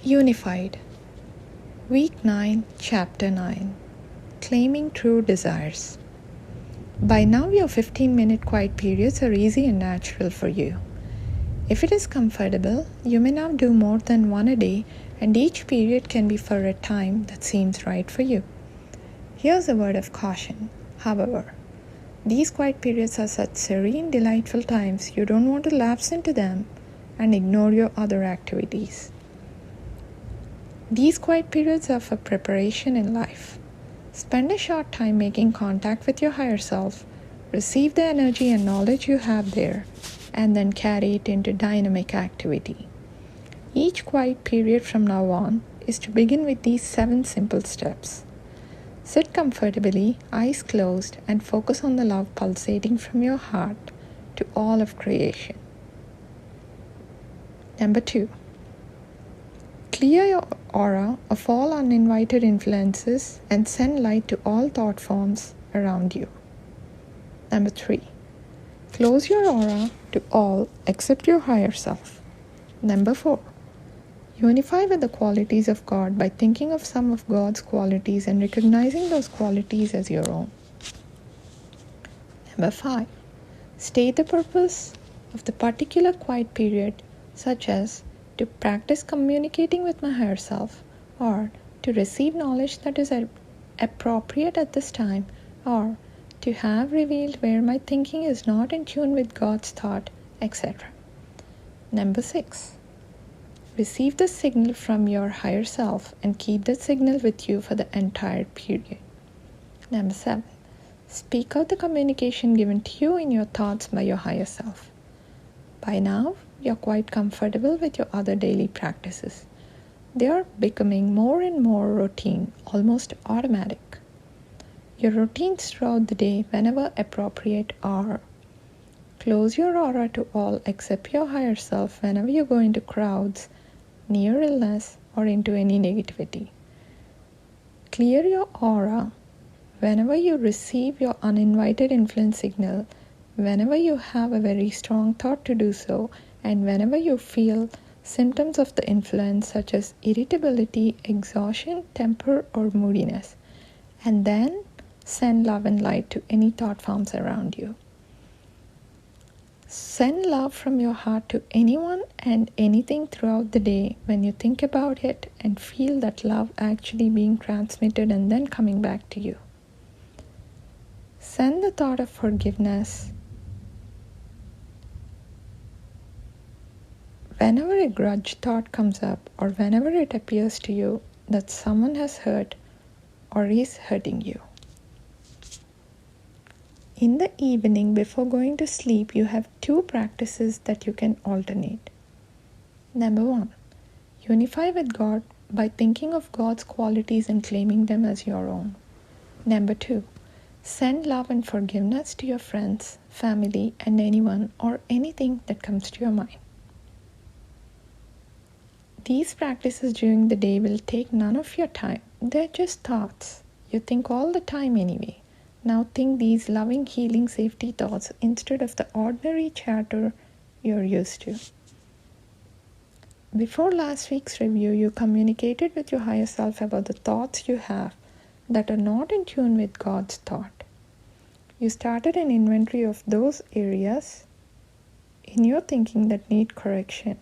Unified. Week 9, Chapter 9. Claiming True Desires. By now, your 15-minute quiet periods are easy and natural for you. If it is comfortable, you may now do more than one a day, and each period can be for a time that seems right for you. Here's a word of caution, however. These quiet periods are such serene, delightful times you don't want to lapse into them and ignore your other activities. These quiet periods are for preparation in life. Spend a short time making contact with your higher self, receive the energy and knowledge you have there, and then carry it into dynamic activity. Each quiet period from now on is to begin with these 7 simple steps. Sit comfortably, eyes closed, and focus on the love pulsating from your heart to all of creation. Number 2. Clear your aura of all uninvited influences and send light to all thought forms around you. Number 3. Close your aura to all except your higher self. Number 4. Unify with the qualities of God by thinking of some of God's qualities and recognizing those qualities as your own. Number 5. State the purpose of the particular quiet period, such as to practice communicating with my higher self, or to receive knowledge that is appropriate at this time, or to have revealed where my thinking is not in tune with God's thought, etc. Number 6. Receive the signal from your higher self and keep that signal with you for the entire period. Number 7. Speak out the communication given to you in your thoughts by your higher self. By now, you're quite comfortable with your other daily practices. They are becoming more and more routine, almost automatic. Your routines throughout the day, whenever appropriate, are: close your aura to all except your higher self whenever you go into crowds, near illness, or into any negativity. Clear your aura whenever you receive your uninvited influence signal, whenever you have a very strong thought to do so, and whenever you feel symptoms of the influence such as irritability, exhaustion, temper, or moodiness. And then send love and light to any thought forms around you. Send love from your heart to anyone and anything throughout the day when you think about it and feel that love actually being transmitted and then coming back to you. Send the thought of forgiveness whenever a grudge thought comes up, or whenever it appears to you that someone has hurt or is hurting you. In the evening before going to sleep, you have 2 practices that you can alternate. Number 1. Unify with God by thinking of God's qualities and claiming them as your own. Number 2. Send love and forgiveness to your friends, family, and anyone or anything that comes to your mind. These practices during the day will take none of your time. They're just thoughts. You think all the time anyway. Now think these loving, healing, safety thoughts instead of the ordinary chatter you're used to. Before last week's review, you communicated with your higher self about the thoughts you have that are not in tune with God's thought. You started an inventory of those areas in your thinking that need correction.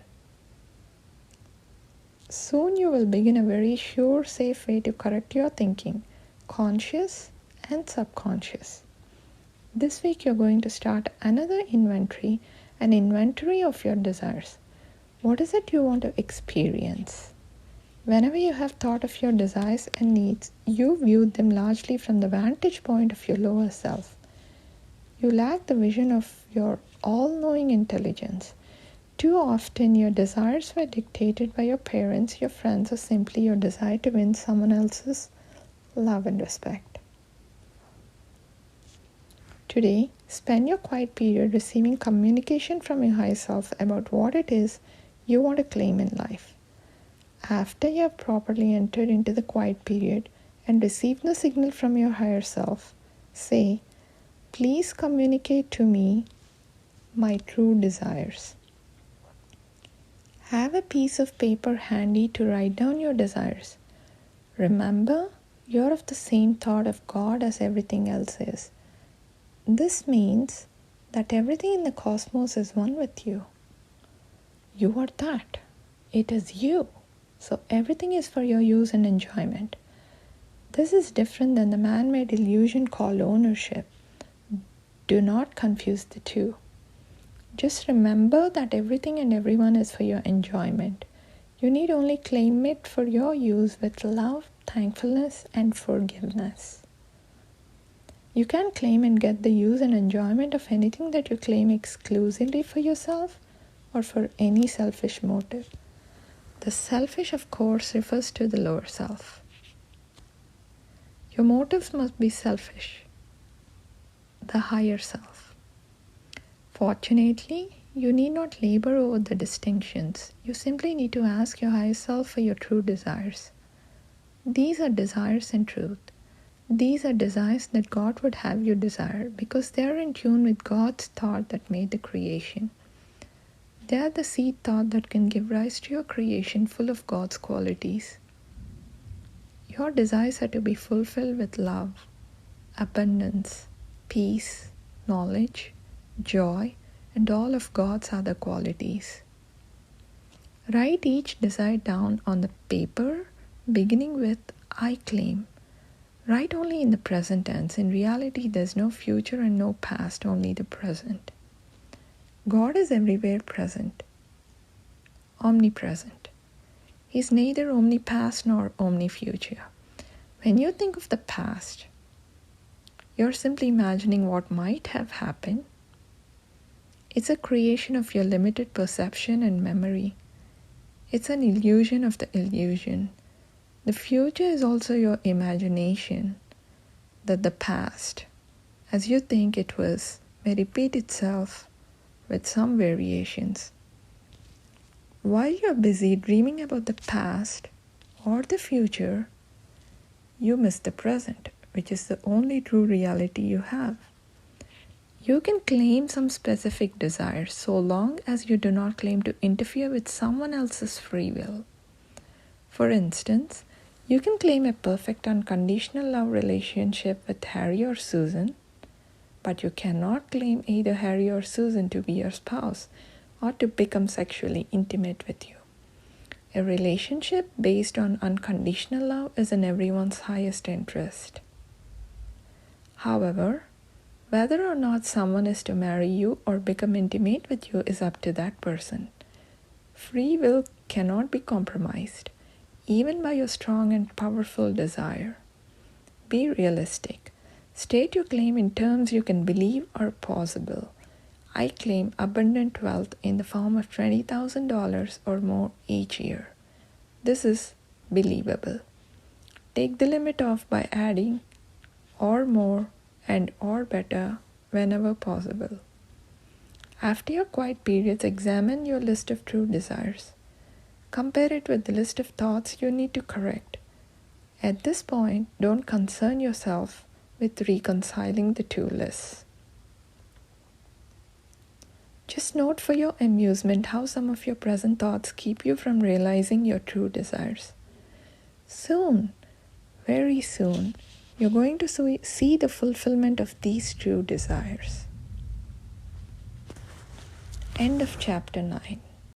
Soon you will begin a very sure, safe way to correct your thinking, conscious and subconscious. This week you're going to start another inventory, an inventory of your desires. What is it you want to experience? Whenever you have thought of your desires and needs, you viewed them largely from the vantage point of your lower self. You lack the vision of your all-knowing intelligence. Too often, your desires were dictated by your parents, your friends, or simply your desire to win someone else's love and respect. Today, spend your quiet period receiving communication from your higher self about what it is you want to claim in life. After you have properly entered into the quiet period and received the signal from your higher self, say, "Please communicate to me my true desires." Have a piece of paper handy to write down your desires. Remember, you're of the same thought of God as everything else is. This means that everything in the cosmos is one with you. You are that. It is you. So everything is for your use and enjoyment. This is different than the man-made illusion called ownership. Do not confuse the two. Just remember that everything and everyone is for your enjoyment. You need only claim it for your use with love, thankfulness, and forgiveness. You can claim and get the use and enjoyment of anything that you claim exclusively for yourself or for any selfish motive. The selfish, of course, refers to the lower self. Your motives must be selfish, the higher self. Fortunately, you need not labor over the distinctions. You simply need to ask your higher self for your true desires. These are desires in truth. These are desires that God would have you desire because they are in tune with God's thought that made the creation. They are the seed thought that can give rise to your creation full of God's qualities. Your desires are to be fulfilled with love, abundance, peace, knowledge, joy, and all of God's other qualities. Write each desire down on the paper, beginning with I claim. Write only in the present tense. In reality, there's no future and no past, only the present. God is everywhere present, omnipresent. He is neither omnipast nor omnifuture. When you think of the past, you're simply imagining what might have happened. It's a creation of your limited perception and memory. It's an illusion of the illusion. The future is also your imagination that the past, as you think it was, may repeat itself with some variations. While you're busy dreaming about the past or the future, you miss the present, which is the only true reality you have. You can claim some specific desires so long as you do not claim to interfere with someone else's free will. For instance, you can claim a perfect unconditional love relationship with Harry or Susan, but you cannot claim either Harry or Susan to be your spouse or to become sexually intimate with you. A relationship based on unconditional love is in everyone's highest interest. However, whether or not someone is to marry you or become intimate with you is up to that person. Free will cannot be compromised, even by your strong and powerful desire. Be realistic. State your claim in terms you can believe are possible. I claim abundant wealth in the form of $20,000 or more each year. This is believable. Take the limit off by adding or more and or better whenever possible. After your quiet periods, examine your list of true desires. Compare it with the list of thoughts you need to correct. At this point, don't concern yourself with reconciling the two lists. Just note for your amusement how some of your present thoughts keep you from realizing your true desires. Soon, very soon, you're going to see the fulfillment of these true desires. End of chapter 9.